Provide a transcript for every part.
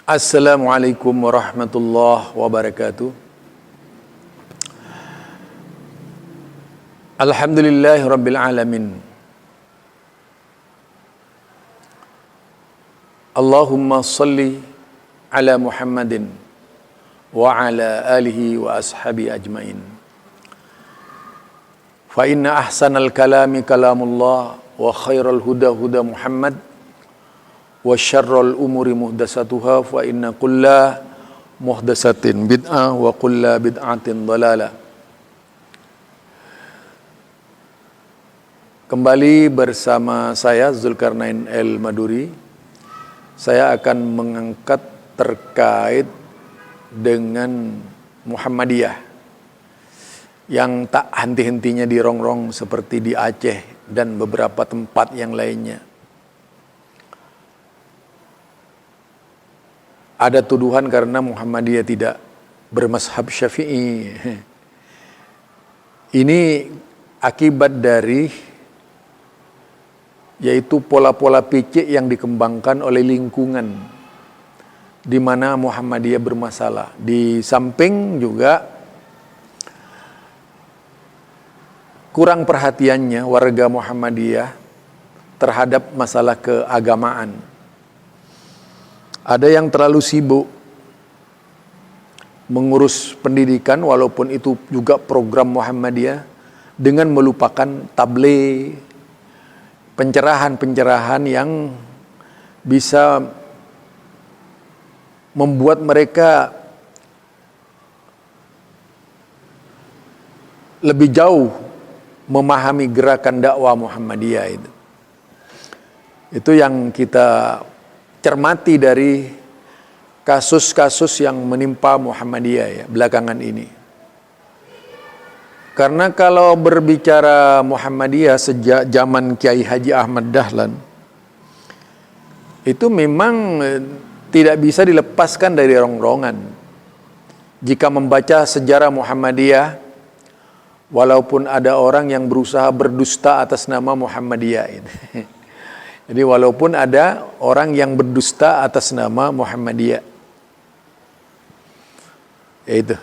Assalamualaikum warahmatullahi wabarakatuh. Alhamdulillahi rabbil alamin. Allahumma salli ala Muhammadin wa ala alihi wa ashabi ajmain. Fa inna ahsanal kalami kalamullah wa khairal huda huda Muhammad wa syarrul umuri muhdasatuhah fa inna kulla muhdasatin bid'ah wa kulla bid'atin dhalalah. Kembali bersama saya Zulkarnain El Maduri. Saya akan mengangkat terkait dengan Muhammadiyah yang tak henti-hentinya dirongrong seperti di Aceh dan beberapa tempat yang lainnya. Ada tuduhan karena Muhammadiyah tidak bermazhab Syafi'i. Ini akibat dari yaitu pola-pola pikir yang dikembangkan oleh lingkungan di mana Muhammadiyah bermasalah. Di samping juga kurang perhatiannya warga Muhammadiyah terhadap masalah keagamaan. Ada yang terlalu sibuk mengurus pendidikan walaupun itu juga program Muhammadiyah dengan melupakan tabligh, pencerahan-pencerahan yang bisa membuat mereka lebih jauh memahami gerakan dakwah Muhammadiyah itu. Itu yang kita cermati dari kasus-kasus yang menimpa Muhammadiyah ya, belakangan ini. Karena kalau berbicara Muhammadiyah sejak zaman Kiai Haji Ahmad Dahlan, itu memang tidak bisa dilepaskan dari rongrongan. Jika membaca sejarah Muhammadiyah, walaupun ada orang yang berusaha berdusta atas nama Muhammadiyah ini. Jadi walaupun ada orang yang berdusta atas nama Muhammadiyah. Itu.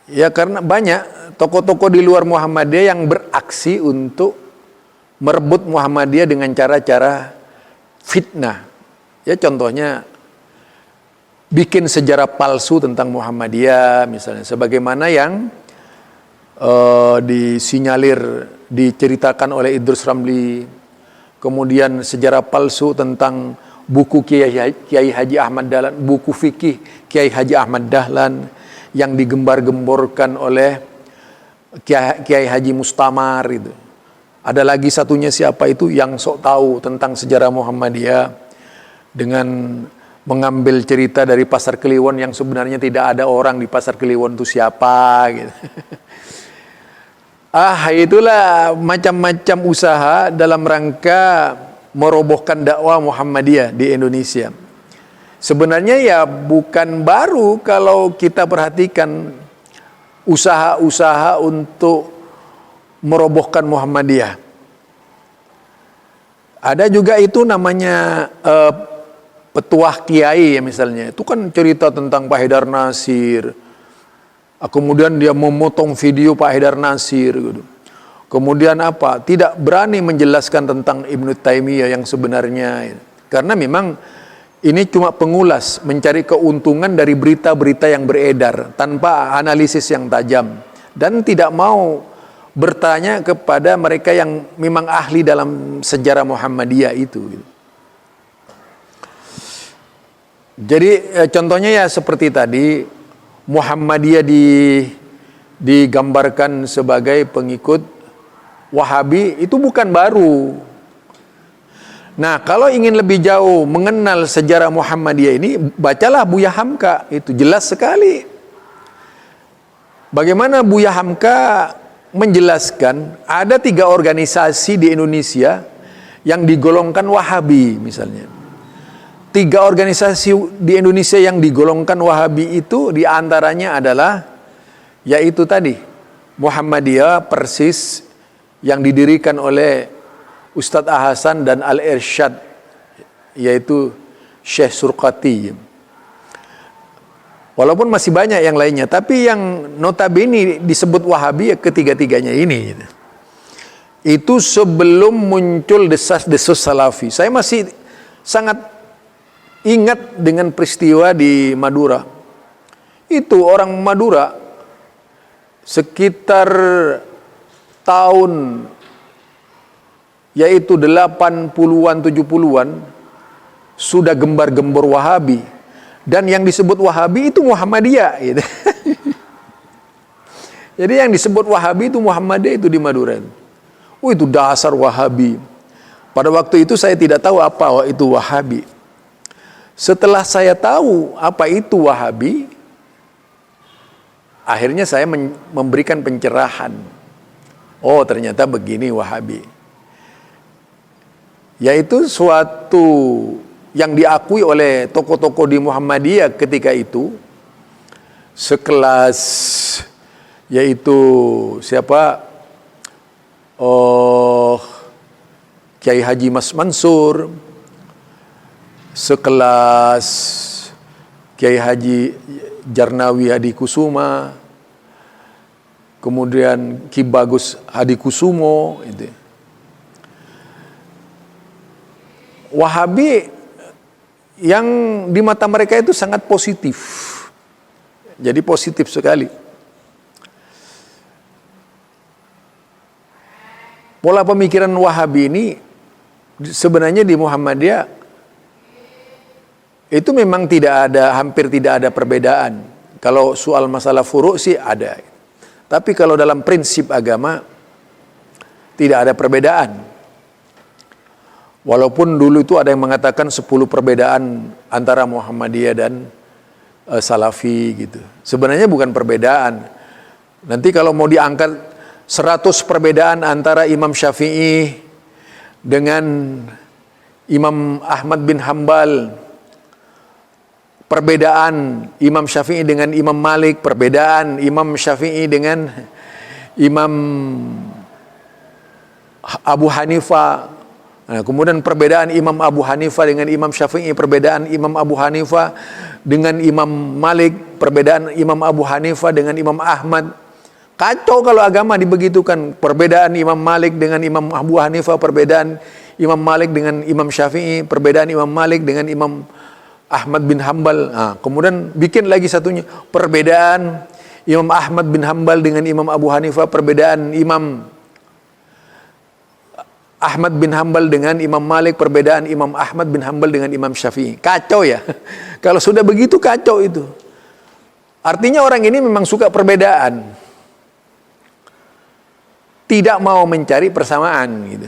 Ya karena banyak tokoh-tokoh di luar Muhammadiyah yang beraksi untuk merebut Muhammadiyah dengan cara-cara fitnah. Ya contohnya bikin sejarah palsu tentang Muhammadiyah misalnya. Sebagaimana yang disinyalir, diceritakan oleh Idrus Ramli, kemudian sejarah palsu tentang buku Kiai Haji Ahmad Dahlan, buku fikih Kiai Haji Ahmad Dahlan yang digembar-gemborkan oleh Kiai Haji Mustamar itu. Ada lagi satunya siapa itu yang sok tahu tentang sejarah Muhammadiyah dengan mengambil cerita dari Pasar Kliwon yang sebenarnya tidak ada orang di Pasar Kliwon itu siapa gitu. Itulah macam-macam usaha dalam rangka merobohkan dakwah Muhammadiyah di Indonesia. Sebenarnya ya bukan baru kalau kita perhatikan usaha-usaha untuk merobohkan Muhammadiyah. Ada juga itu namanya petuah kiai ya misalnya. Itu kan cerita tentang Pak Haidar Nasir. Kemudian dia memotong video Pak Haidar Nasir gitu. Kemudian apa? Tidak berani menjelaskan tentang Ibnu Taimiyah yang sebenarnya. Karena memang ini cuma pengulas, mencari keuntungan dari berita-berita yang beredar tanpa analisis yang tajam dan tidak mau bertanya kepada mereka yang memang ahli dalam sejarah Muhammadiyah itu. Jadi contohnya ya seperti tadi, Muhammadiyah digambarkan sebagai pengikut Wahabi, itu bukan baru. Nah, kalau ingin lebih jauh mengenal sejarah Muhammadiyah ini, bacalah Buya Hamka, itu jelas sekali. Bagaimana Buya Hamka menjelaskan ada 3 organisasi di Indonesia yang digolongkan Wahabi misalnya. 3 organisasi di Indonesia yang digolongkan Wahabi itu diantaranya adalah yaitu tadi Muhammadiyah Persis yang didirikan oleh Ustadz Ahsan dan Al-Irsyad yaitu Syekh Surqati. Walaupun masih banyak yang lainnya, tapi yang notabene disebut Wahabi ya ketiga-tiganya ini. Itu sebelum muncul desas-desus Salafi. Saya masih sangat ingat dengan peristiwa di Madura. Itu orang Madura sekitar tahun yaitu 80-an 70-an sudah gembar-gembor Wahabi, dan yang disebut Wahabi itu Muhammadiyah gitu. Jadi yang disebut Wahabi itu Muhammadiyah itu di Madura. Oh, itu dasar Wahabi. Pada waktu itu saya tidak tahu apa itu Wahabi. Setelah saya tahu apa itu Wahabi, akhirnya saya memberikan pencerahan. Oh, ternyata begini Wahabi. Yaitu suatu yang diakui oleh tokoh-tokoh di Muhammadiyah ketika itu, sekelas yaitu siapa? Kiai Haji Mas Mansur, sekelas Kiai Haji Jarnawi Hadikusuma, kemudian Ki Bagus Hadikusumo. Itu. Wahabi yang di mata mereka itu sangat positif, jadi positif sekali. Pola pemikiran Wahabi ini sebenarnya di Muhammadiyah itu memang hampir tidak ada perbedaan. Kalau soal masalah furu' sih ada. Tapi kalau dalam prinsip agama tidak ada perbedaan. Walaupun dulu itu ada yang mengatakan 10 perbedaan antara Muhammadiyah dan Salafi gitu. Sebenarnya bukan perbedaan. Nanti kalau mau diangkat 100 perbedaan antara Imam Syafi'i dengan Imam Ahmad bin Hambal, perbedaan Imam Syafi'i dengan Imam Malik, perbedaan Imam Syafi'i dengan Imam Abu Hanifah, nah, kemudian perbedaan Imam Abu Hanifah dengan Imam Syafi'i, perbedaan Imam Abu Hanifah dengan Imam Malik, perbedaan Imam Abu Hanifah dengan Imam Ahmad. Kacau kalau agama dibegitukan. Perbedaan Imam Malik dengan Imam Abu Hanifah, perbedaan Imam Malik dengan Imam Syafi'i, perbedaan Imam Malik dengan Imam Ahmad bin Hambal. Nah, kemudian bikin lagi satunya, perbedaan Imam Ahmad bin Hambal dengan Imam Abu Hanifah, perbedaan Imam Ahmad bin Hambal dengan Imam Malik, perbedaan Imam Ahmad bin Hambal dengan Imam Syafi'i. Kacau ya. Kalau sudah begitu kacau itu. Artinya orang ini memang suka perbedaan. Tidak mau mencari persamaan gitu.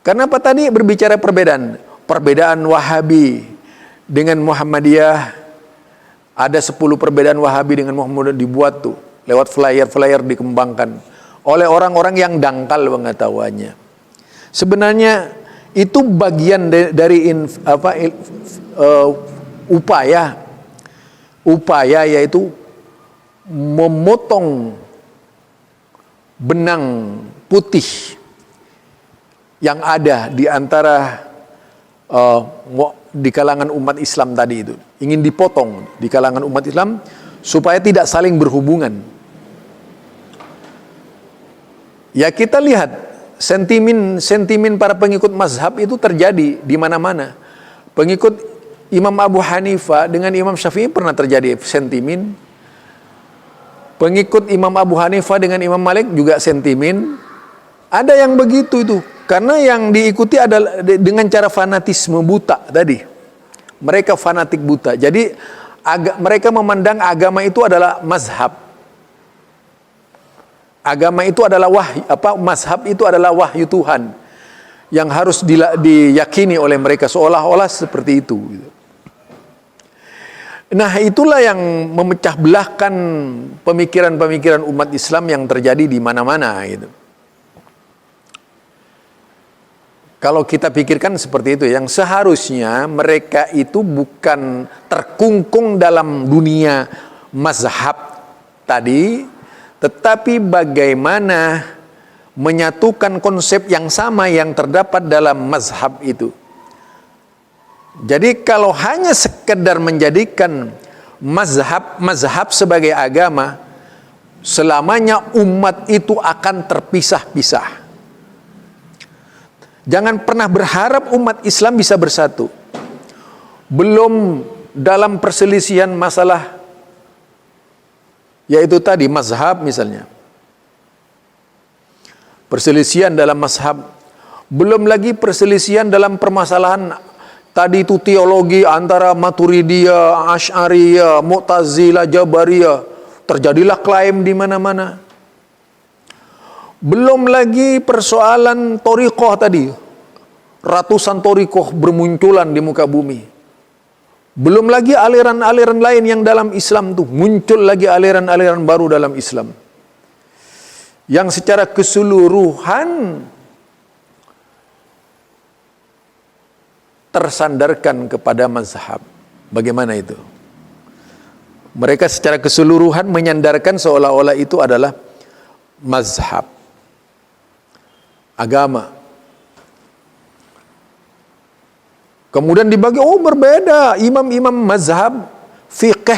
Kenapa tadi berbicara perbedaan? Perbedaan Wahabi dengan Muhammadiyah, ada 10 perbedaan Wahabi dengan Muhammadiyah dibuat tuh lewat flyer-flyer dikembangkan oleh orang-orang yang dangkal pengetahuannya. Sebenarnya itu bagian dari upaya yaitu memotong benang putih yang ada di antara di kalangan umat Islam tadi itu. Ingin dipotong di kalangan umat Islam supaya tidak saling berhubungan. Ya kita lihat sentimen para pengikut mazhab itu terjadi di mana-mana. Pengikut Imam Abu Hanifah dengan Imam Syafi'i pernah terjadi sentimen. Pengikut Imam Abu Hanifah dengan Imam Malik juga sentimen. Ada yang begitu itu. Karena yang diikuti adalah dengan cara fanatisme buta tadi. Mereka fanatik buta. Jadi mereka memandang agama itu adalah mazhab. Agama itu adalah wahyu, mazhab itu adalah wahyu Tuhan yang harus diyakini oleh mereka seolah-olah seperti itu. Nah, itulah yang memecah belahkan pemikiran-pemikiran umat Islam yang terjadi di mana-mana gitu. Kalau kita pikirkan seperti itu, yang seharusnya mereka itu bukan terkungkung dalam dunia mazhab tadi, tetapi bagaimana menyatukan konsep yang sama yang terdapat dalam mazhab itu. Jadi kalau hanya sekedar menjadikan mazhab sebagai agama, selamanya umat itu akan terpisah-pisah. Jangan pernah berharap umat Islam bisa bersatu. Belum dalam perselisihan masalah, yaitu tadi mazhab misalnya. Perselisihan dalam mazhab. Belum lagi perselisihan dalam permasalahan tadi itu teologi antara Maturidiyah, Asy'ariyah, Mu'tazilah, Jabariyah. Terjadilah klaim di mana-mana. Belum lagi persoalan thariqah tadi. Ratusan thariqah bermunculan di muka bumi. Belum lagi aliran-aliran lain yang dalam Islam tuh. Muncul lagi aliran-aliran baru dalam Islam. Yang secara keseluruhan tersandarkan kepada mazhab. Bagaimana itu? Mereka secara keseluruhan menyandarkan seolah-olah itu adalah mazhab, agama. Kemudian dibagi, berbeda imam-imam mazhab fiqh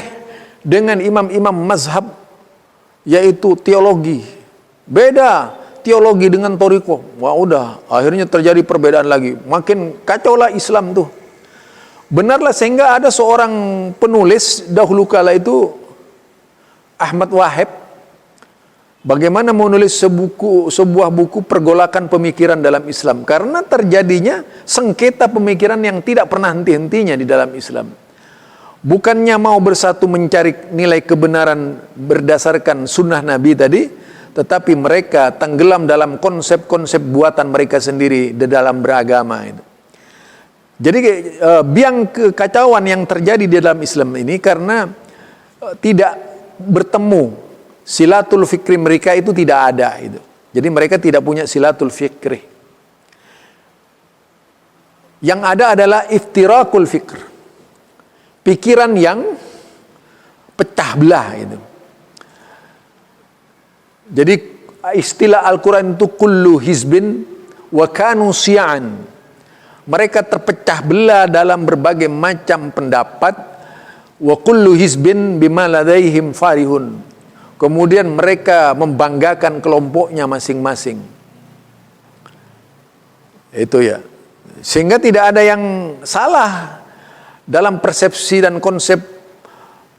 dengan imam-imam mazhab yaitu teologi. Beda teologi dengan thariqah. Wah udah, akhirnya terjadi perbedaan lagi. Makin kacaulah Islam tuh. Benarlah sehingga ada seorang penulis dahulu kala itu, Ahmad Wahab, bagaimana menulis sebuah buku pergolakan pemikiran dalam Islam. Karena terjadinya sengketa pemikiran yang tidak pernah henti-hentinya di dalam Islam. Bukannya mau bersatu mencari nilai kebenaran berdasarkan sunnah Nabi tadi, tetapi mereka tenggelam dalam konsep-konsep buatan mereka sendiri di dalam beragama itu. Jadi biang kekacauan yang terjadi di dalam Islam ini karena tidak bertemu, silatul fikri mereka itu tidak ada itu. Jadi mereka tidak punya silatul fikri. Yang ada adalah iftirakul fikr, pikiran yang pecah belah itu. Jadi istilah Al-Quran itu kullu hizbin wa kanu syi'an. Mereka terpecah belah dalam berbagai macam pendapat. Wa kullu hizbin bima ladaihim farihun. Kemudian mereka membanggakan kelompoknya masing-masing. Itu ya. Sehingga tidak ada yang salah dalam persepsi dan konsep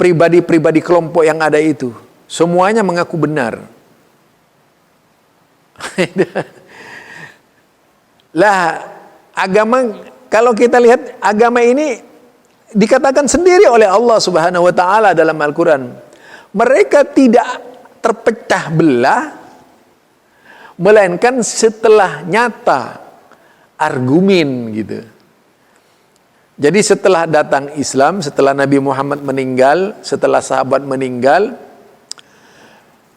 pribadi-pribadi kelompok yang ada itu. Semuanya mengaku benar. Lah, agama, kalau kita lihat agama ini dikatakan sendiri oleh Allah Subhanahu wa taala dalam Al-Qur'an. Mereka tidak terpecah belah melainkan setelah nyata argumen gitu. Jadi setelah datang Islam, setelah Nabi Muhammad meninggal, setelah sahabat meninggal,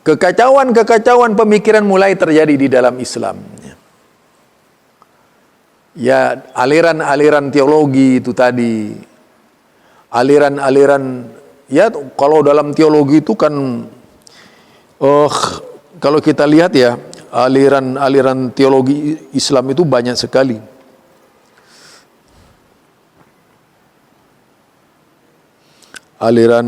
kekacauan-kekacauan pemikiran mulai terjadi di dalam Islam. Ya, aliran-aliran teologi itu tadi. Aliran-aliran, ya kalau dalam teologi itu kan, kalau kita lihat ya, aliran-aliran teologi Islam itu banyak sekali. Aliran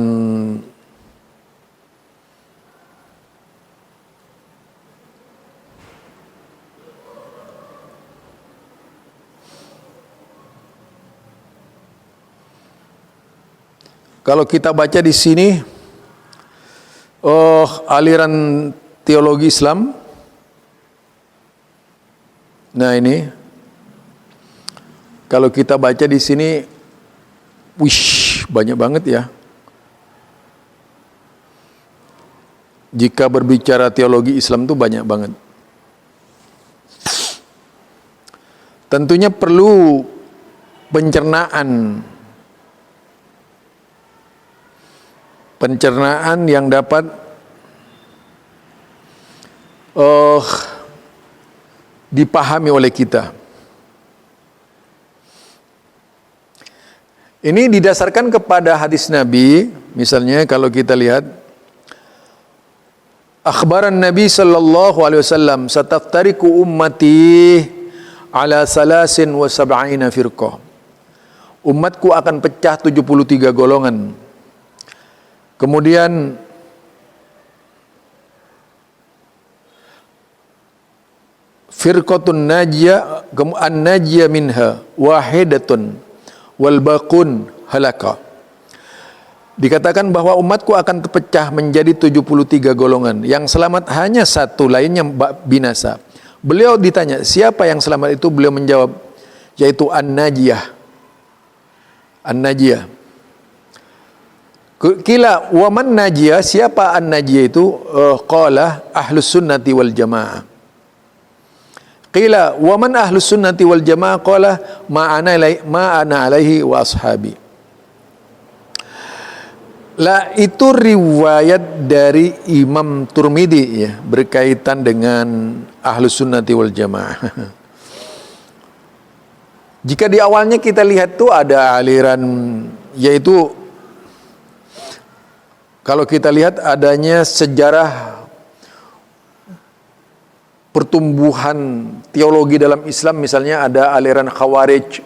kalau kita baca di sini, aliran teologi Islam. Nah ini, kalau kita baca di sini, banyak banget ya. Jika berbicara teologi Islam itu banyak banget. Tentunya perlu pencernaan yang dapat dipahami oleh kita. Ini didasarkan kepada hadis Nabi. Misalnya kalau kita lihat Akhbaran Nabi sallallahu alaihi wasallam, "Sataftariqu ummati ala salasin wa sab'ina firqah." Umatku akan pecah 73 golongan. Kemudian firqatun najiyah, an-najiyah minha wahidatun wal baqun halaka. Dikatakan bahwa umatku akan terpecah menjadi 73 golongan. Yang selamat hanya satu, lainnya binasa. Beliau ditanya, siapa yang selamat itu? Beliau menjawab, yaitu An-Najiyah. An-Najiyah. Kila, waman Najiyah, siapa An-Najiyah itu? Qala ahlus sunnati wal jamaah. Qila, waman ahlus sunnati wal jamaah? Qala ma'ana alaihi wa ashabi. Lah, itu riwayat dari Imam Turmidi ya, berkaitan dengan Ahlus Sunnati wal Jamaah. Jika di awalnya kita lihat tuh ada aliran, yaitu kalau kita lihat adanya sejarah pertumbuhan teologi dalam Islam, misalnya ada aliran Khawarij,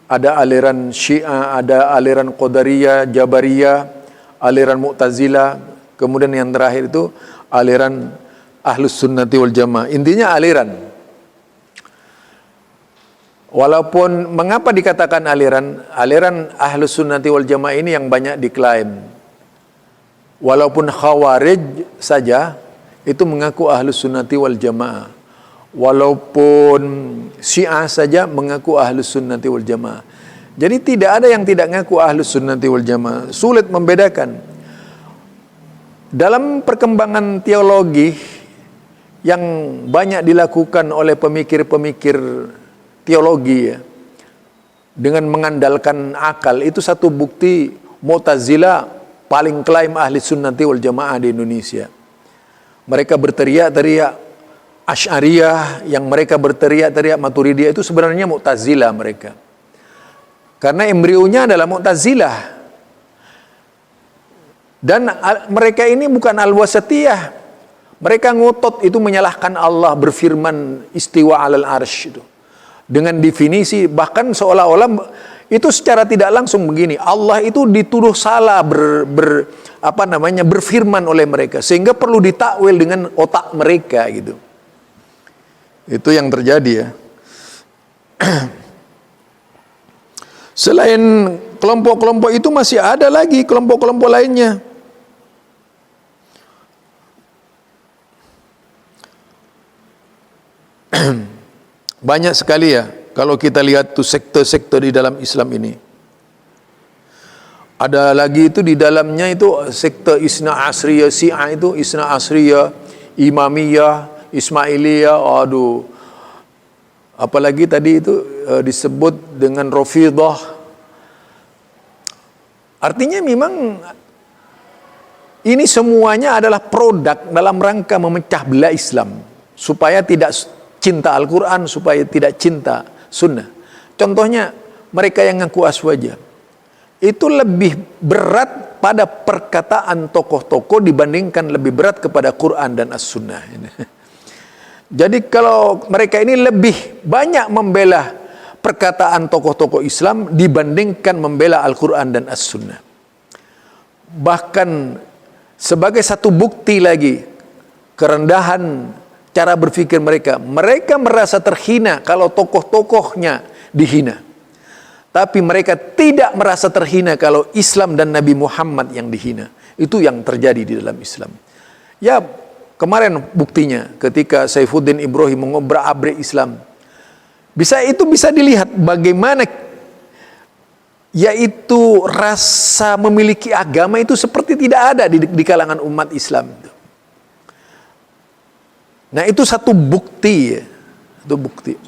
ada aliran Syiah, ada aliran Qadariyah, Jabariyah, aliran Mu'tazilah, kemudian yang terakhir itu aliran Ahlus Sunnati wal Jamaah. Intinya aliran. Walaupun mengapa dikatakan aliran? Aliran Ahlus Sunnati wal Jamaah ini yang banyak diklaim. Walaupun Khawarij saja itu mengaku Ahlus Sunnati wal Jamaah. Walaupun Syiah saja mengaku Ahlus Sunnati wal Jamaah. Jadi tidak ada yang tidak ngaku Ahlus Sunnati wal Jamaah. Sulit membedakan. Dalam perkembangan teologi yang banyak dilakukan oleh pemikir-pemikir teologi ya, dengan mengandalkan akal, itu satu bukti Mu'tazilah paling klaim Ahli Sunnati wal Jamaah di Indonesia. Mereka berteriak-teriak Asy'ariyah, yang mereka berteriak-teriak Maturidiyah, itu sebenarnya Mu'tazilah mereka. Karena embrionya adalah Mu'tazilah. Dan mereka ini bukan al-wasatiyah. Mereka ngotot itu menyalahkan Allah, berfirman istiwa alal arsy itu. Dengan definisi, bahkan seolah-olah itu secara tidak langsung begini. Allah itu dituduh salah berfirman oleh mereka. Sehingga perlu ditakwil dengan otak mereka gitu. Itu yang terjadi ya. Selain kelompok-kelompok itu masih ada lagi kelompok-kelompok lainnya. Banyak sekali ya kalau kita lihat tuh sektor-sektor di dalam Islam ini. Ada lagi itu di dalamnya itu sektor Isna Asriyah, Syiah itu Isna Asriyah, Imamiyah, Ismailiyah, aduh. Apalagi tadi itu disebut dengan Rafidhah. Artinya memang ini semuanya adalah produk dalam rangka memecah belah Islam, supaya tidak cinta Al-Quran, supaya tidak cinta Sunnah. Contohnya mereka yang ngaku aswaja, itu lebih berat pada perkataan tokoh-tokoh dibandingkan lebih berat kepada Quran dan As-Sunnah. Jadi kalau mereka ini lebih banyak membela perkataan tokoh-tokoh Islam dibandingkan membela Al-Quran dan As-Sunnah. Bahkan sebagai satu bukti lagi kerendahan cara berpikir mereka, mereka merasa terhina kalau tokoh-tokohnya dihina. Tapi mereka tidak merasa terhina kalau Islam dan Nabi Muhammad yang dihina. Itu yang terjadi di dalam Islam. Ya, kemarin buktinya ketika Saifuddin Ibrahim mengobrak-abrik Islam. Itu bisa dilihat bagaimana yaitu rasa memiliki agama itu seperti tidak ada di kalangan umat Islam. Nah, itu satu bukti ya. Itu bukti.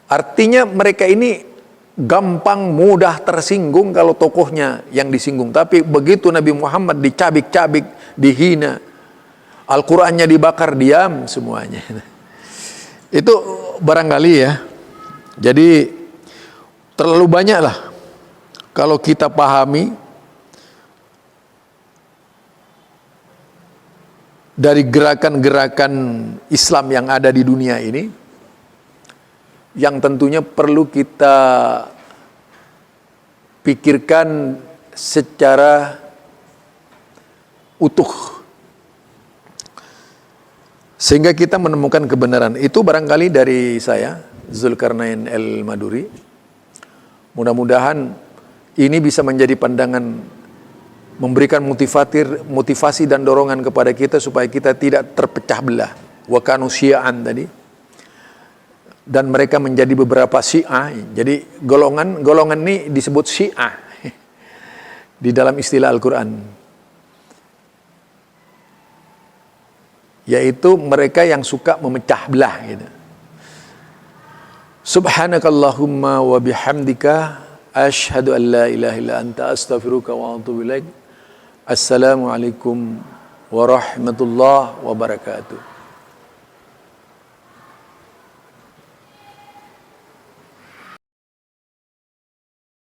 Artinya mereka ini gampang mudah tersinggung kalau tokohnya yang disinggung. Tapi begitu Nabi Muhammad dicabik-cabik, dihina, Al-Qurannya dibakar, diam semuanya. Itu barangkali ya. Jadi terlalu banyak lah kalau kita pahami dari gerakan-gerakan Islam yang ada di dunia ini, yang tentunya perlu kita pikirkan secara utuh, sehingga kita menemukan kebenaran. Itu barangkali dari saya, Zulkarnain El-Maduri. Mudah-mudahan ini bisa menjadi pandangan, memberikan motivasi dan dorongan kepada kita supaya kita tidak terpecah belah. Wa kanu syi'an tadi. Dan mereka menjadi beberapa syiah. Jadi golongan ini disebut syiah di dalam istilah Al-Quran. Yaitu mereka yang suka memecah belah gitu. Subhanakallahumma wa bihamdika asyhadu an la ilaha illa anta astaghfiruka wa atubu ilaik. Assalamualaikum warahmatullahi wabarakatuh.